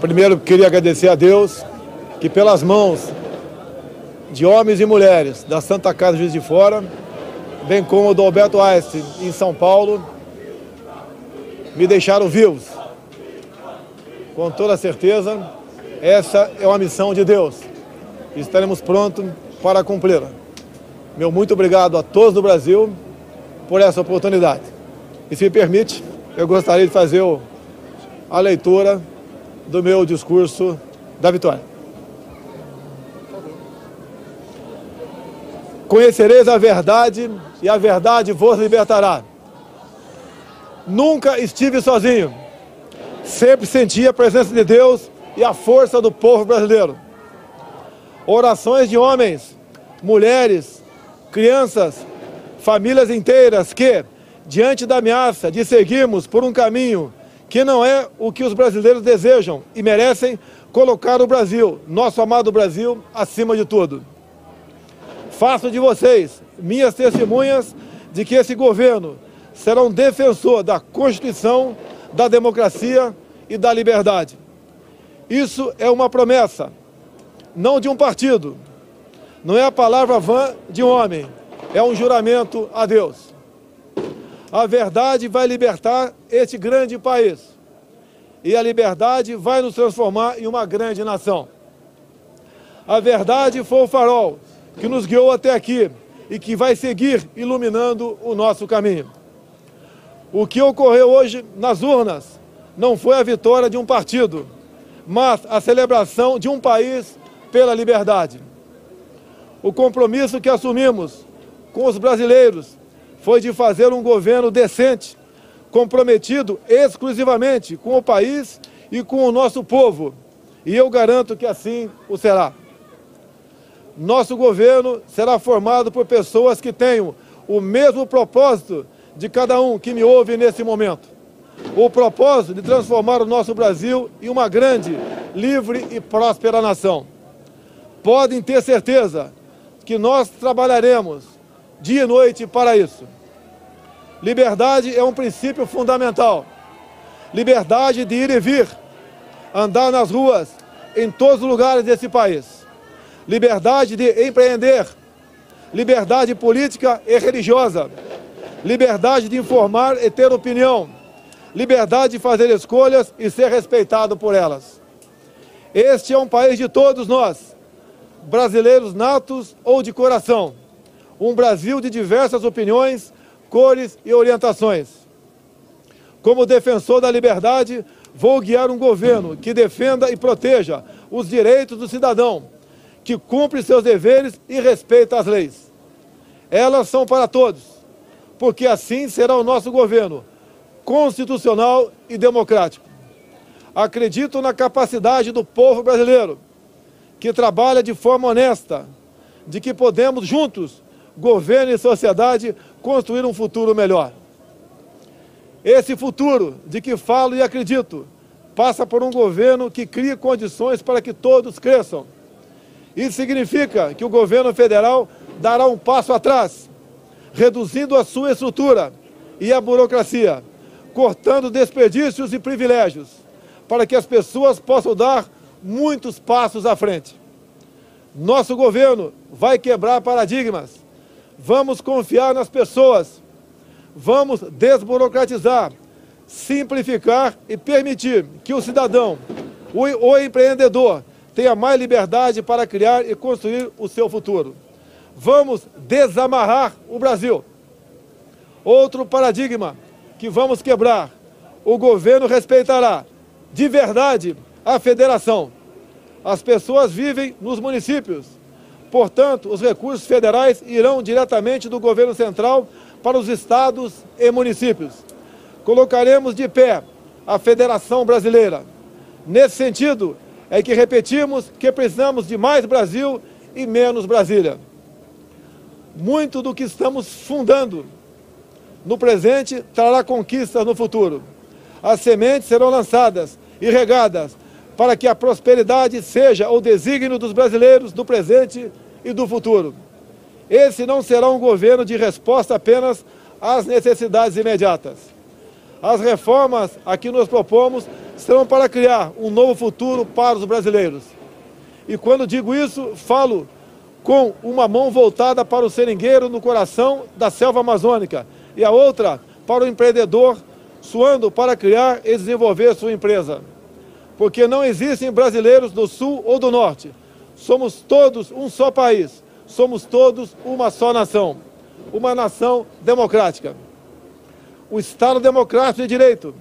Primeiro, queria agradecer a Deus que pelas mãos de homens e mulheres da Santa Casa Juiz de Fora, bem como o do Alberto Einstein em São Paulo, me deixaram vivos. Com toda certeza, essa é uma missão de Deus e estaremos prontos para cumpri-la. Meu muito obrigado a todos do Brasil por essa oportunidade. E se me permite, eu gostaria de fazer a leitura do meu discurso da vitória. Conhecereis a verdade e a verdade vos libertará. Nunca estive sozinho. Sempre senti a presença de Deus e a força do povo brasileiro. Orações de homens, mulheres, crianças, famílias inteiras que, diante da ameaça de seguirmos por um caminho que não é o que os brasileiros desejam e merecem, colocar o Brasil, nosso amado Brasil, acima de tudo. Faço de vocês minhas testemunhas de que esse governo será um defensor da Constituição, da democracia e da liberdade. Isso é uma promessa, não de um partido, não é a palavra vã de um homem, é um juramento a Deus. A verdade vai libertar este grande país e a liberdade vai nos transformar em uma grande nação. A verdade foi o farol que nos guiou até aqui e que vai seguir iluminando o nosso caminho. O que ocorreu hoje nas urnas não foi a vitória de um partido, mas a celebração de um país pela liberdade. O compromisso que assumimos com os brasileiros foi de fazer um governo decente, comprometido exclusivamente com o país e com o nosso povo. E eu garanto que assim o será. Nosso governo será formado por pessoas que tenham o mesmo propósito de cada um que me ouve nesse momento. O propósito de transformar o nosso Brasil em uma grande, livre e próspera nação. Podem ter certeza que nós trabalharemos dia e noite para isso. Liberdade é um princípio fundamental. Liberdade de ir e vir, andar nas ruas, em todos os lugares desse país. Liberdade de empreender, liberdade política e religiosa, liberdade de informar e ter opinião, liberdade de fazer escolhas e ser respeitado por elas. Este é um país de todos nós, brasileiros natos ou de coração, um Brasil de diversas opiniões, cores e orientações. Como defensor da liberdade, vou guiar um governo que defenda e proteja os direitos do cidadão, que cumpre seus deveres e respeita as leis. Elas são para todos, porque assim será o nosso governo, constitucional e democrático. Acredito na capacidade do povo brasileiro, que trabalha de forma honesta, de que podemos juntos, governo e sociedade, construir um futuro melhor. Esse futuro de que falo e acredito passa por um governo que crie condições para que todos cresçam. Isso significa que o governo federal dará um passo atrás, reduzindo a sua estrutura e a burocracia, cortando desperdícios e privilégios, para que as pessoas possam dar muitos passos à frente. Nosso governo vai quebrar paradigmas. Vamos confiar nas pessoas. Vamos desburocratizar, simplificar e permitir que o cidadão, o empreendedor, tenha mais liberdade para criar e construir o seu futuro. Vamos desamarrar o Brasil. Outro paradigma que vamos quebrar. O governo respeitará de verdade a federação. As pessoas vivem nos municípios. Portanto, os recursos federais irão diretamente do governo central para os estados e municípios. Colocaremos de pé a Federação Brasileira. Nesse sentido, é que repetimos que precisamos de mais Brasil e menos Brasília. Muito do que estamos fundando no presente trará conquistas no futuro. As sementes serão lançadas e regadas para que a prosperidade seja o desígnio dos brasileiros do presente e do futuro. Esse não será um governo de resposta apenas às necessidades imediatas. As reformas a que nos propomos serão para criar um novo futuro para os brasileiros. E quando digo isso, falo com uma mão voltada para o seringueiro no coração da selva amazônica e a outra para o empreendedor suando para criar e desenvolver sua empresa. Porque não existem brasileiros do Sul ou do Norte. Somos todos um só país. Somos todos uma só nação. Uma nação democrática. O Estado Democrático de Direito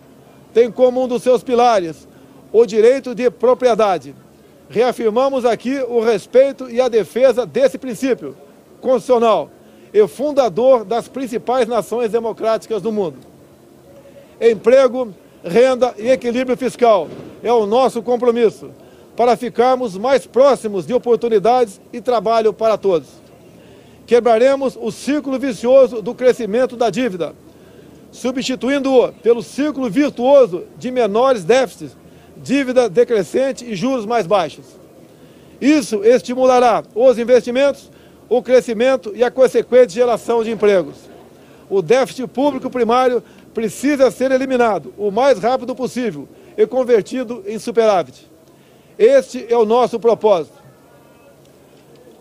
tem como um dos seus pilares o direito de propriedade. Reafirmamos aqui o respeito e a defesa desse princípio constitucional e fundador das principais nações democráticas do mundo. Emprego, renda e equilíbrio fiscal é o nosso compromisso para ficarmos mais próximos de oportunidades e trabalho para todos. Quebraremos o ciclo vicioso do crescimento da dívida, substituindo-o pelo ciclo virtuoso de menores déficits, dívida decrescente e juros mais baixos. Isso estimulará os investimentos, o crescimento e a consequente geração de empregos. O déficit público primário precisa ser eliminado o mais rápido possível e convertido em superávit. Este é o nosso propósito.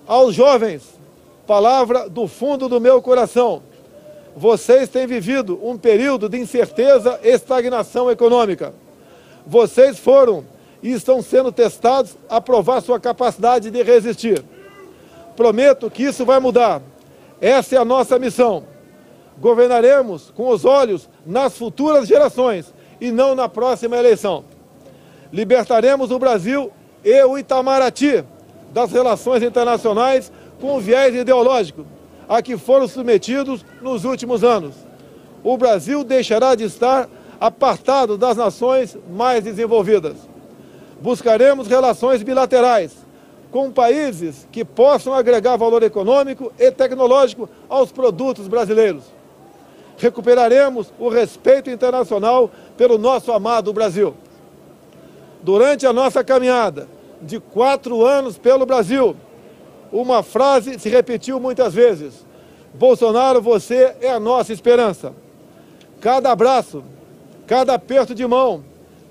Aos jovens, palavra do fundo do meu coração. Vocês têm vivido um período de incerteza e estagnação econômica. Vocês foram e estão sendo testados a provar sua capacidade de resistir. Prometo que isso vai mudar. Essa é a nossa missão. Governaremos com os olhos nas futuras gerações e não na próxima eleição. Libertaremos o Brasil e o Itamaraty das relações internacionais com o viés ideológico a que foram submetidos nos últimos anos. O Brasil deixará de estar apartado das nações mais desenvolvidas. Buscaremos relações bilaterais com países que possam agregar valor econômico e tecnológico aos produtos brasileiros. Recuperaremos o respeito internacional pelo nosso amado Brasil. Durante a nossa caminhada de 4 anos pelo Brasil, uma frase se repetiu muitas vezes: Bolsonaro, você é a nossa esperança. Cada abraço, cada aperto de mão,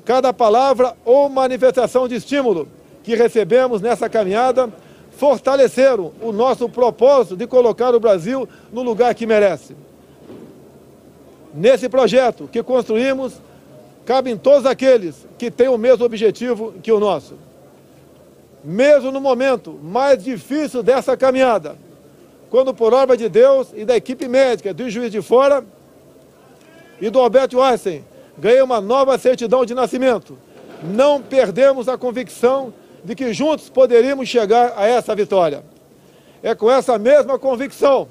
cada palavra ou manifestação de estímulo que recebemos nessa caminhada fortaleceram o nosso propósito de colocar o Brasil no lugar que merece. Nesse projeto que construímos, cabem todos aqueles que têm o mesmo objetivo que o nosso. Mesmo no momento mais difícil dessa caminhada, quando por obra de Deus e da equipe médica do Juiz de Fora e do Albert Einstein ganhei uma nova certidão de nascimento, não perdemos a convicção de que juntos poderíamos chegar a essa vitória. É com essa mesma convicção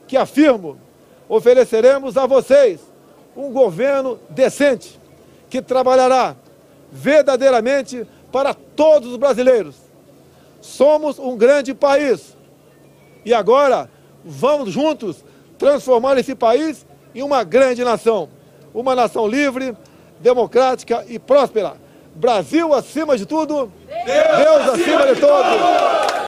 que afirmo, ofereceremos a vocês um governo decente, que trabalhará verdadeiramente para todos os brasileiros. Somos um grande país e agora vamos juntos transformar esse país em uma grande nação. Uma nação livre, democrática e próspera. Brasil acima de tudo, Deus acima de todos.